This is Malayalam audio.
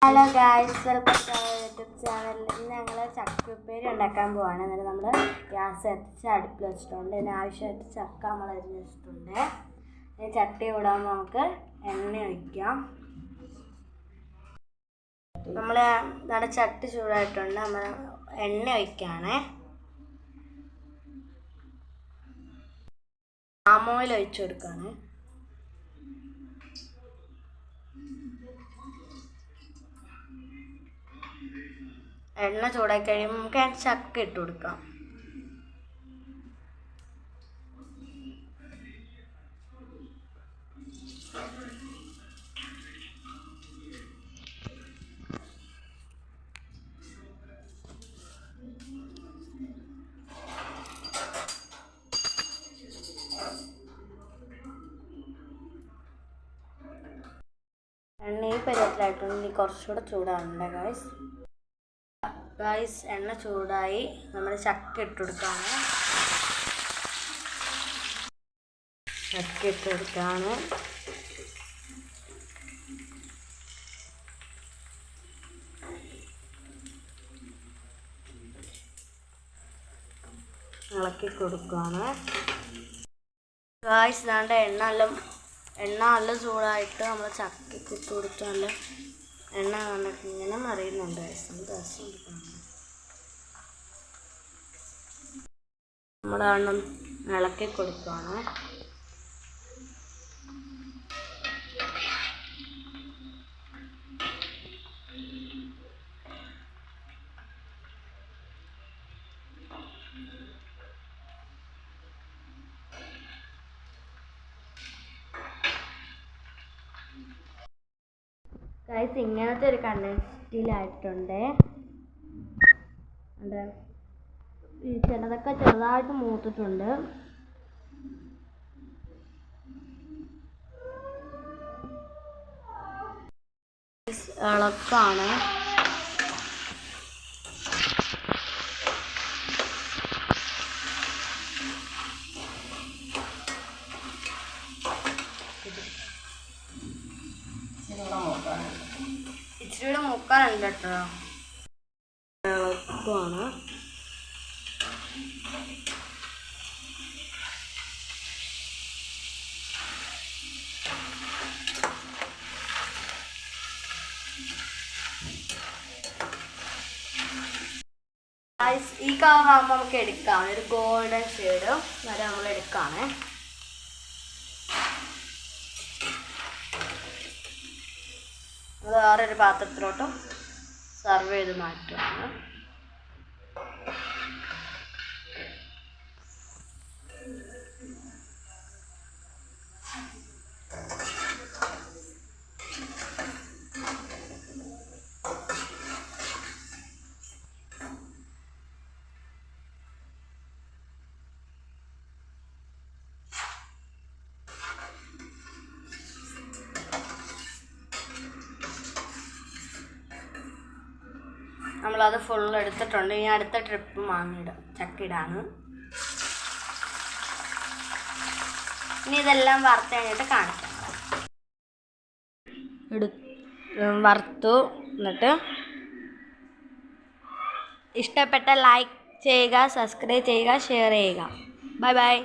Hello guys, welcome to our YouTube channel. ഇന്ന് ഞങ്ങൾ ചക്കപ്പേരി ഉണ്ടാക്കാൻ പോവാണ്. എന്നിട്ട് നമ്മൾ ഗ്യാസ് കത്തിച്ച് അടുപ്പിൽ വെച്ചിട്ടുണ്ട്. ഇതിന് ആവശ്യമായിട്ട് ചക്ക നമ്മൾ അരിഞ്ഞ് വെച്ചിട്ടുണ്ട്. ഈ ചട്ടി വിടാൻ നമുക്ക് എണ്ണ ഒഴിക്കാം. നമ്മൾ നമ്മുടെ ചട്ടി ചൂടായിട്ടുണ്ട്. നമ്മൾ എണ്ണ ഒഴിക്കുകയാണ്. പാം ഓയിൽ ഒഴിച്ചു കൊടുക്കുകയാണ്. എണ്ണ ചൂടായി കഴിയുമ്പോൾ നമുക്ക് ചക്ക ഇട്ട് കൊടുക്കാം. എണ്ണ ഈ പരുവത്തിലായിട്ടുണ്ട്. കുറച്ചുകൂടെ ചൂടാവുന്നുണ്ട് ഗായ്സ്. എണ്ണ ചൂടായി. നമ്മൾ ചക്ക ഇട്ട് കൊടുക്കുകയാണ്. ഇളക്കി കൊടുക്കുകയാണ് ഗായ്സ്. ഇതാണ്ട് എണ്ണ നല്ല ചൂടായിട്ട് നമ്മൾ ചക്കയ്ക്ക് ഇട്ട് കൊടുത്താൽ എണ്ണ കണ്ടിട്ട് ഇങ്ങനെ മറിയുന്നുണ്ട്. നമ്മളാണ് ഇളക്കി കൊടുക്കുകയാണ്. ഗൈസ്, ഇങ്ങനത്തെ ഒരു കണ്ടൻറ്റിലായിട്ടുണ്ട്. ചിലതൊക്കെ ചെറുതായിട്ട് മൂത്തിട്ടുണ്ട്. ഇളക്കാണ്. ഇച്ചിരിയുടെ മുക്കാനുണ്ട് കേട്ടോ. ഇളക്കുവാണ്. ഈ കളറാകുമ്പോൾ നമുക്ക് എടുക്കാം. ഒരു ഗോൾഡൻ ഷെയ്ഡ് വരെ നമ്മൾ എടുക്കാണ്. അത് വേറൊരു പാത്രത്തിലോട്ടും സെർവ് ചെയ്ത് മാറ്റുകയാണ്. നമ്മളത് ഫുള്ള് എടുത്തിട്ടുണ്ട്. ഇനി അടുത്ത ട്രിപ്പ് ചക്കിടാണ്. ഇനി ഇതെല്ലാം വറുത്ത് കഴിഞ്ഞിട്ട് കാണിക്കാം. വറുത്തു. എന്നിട്ട് ഇഷ്ടപ്പെട്ട ലൈക്ക് ചെയ്യുക, സബ്സ്ക്രൈബ് ചെയ്യുക, ഷെയർ ചെയ്യുക. Bye bye.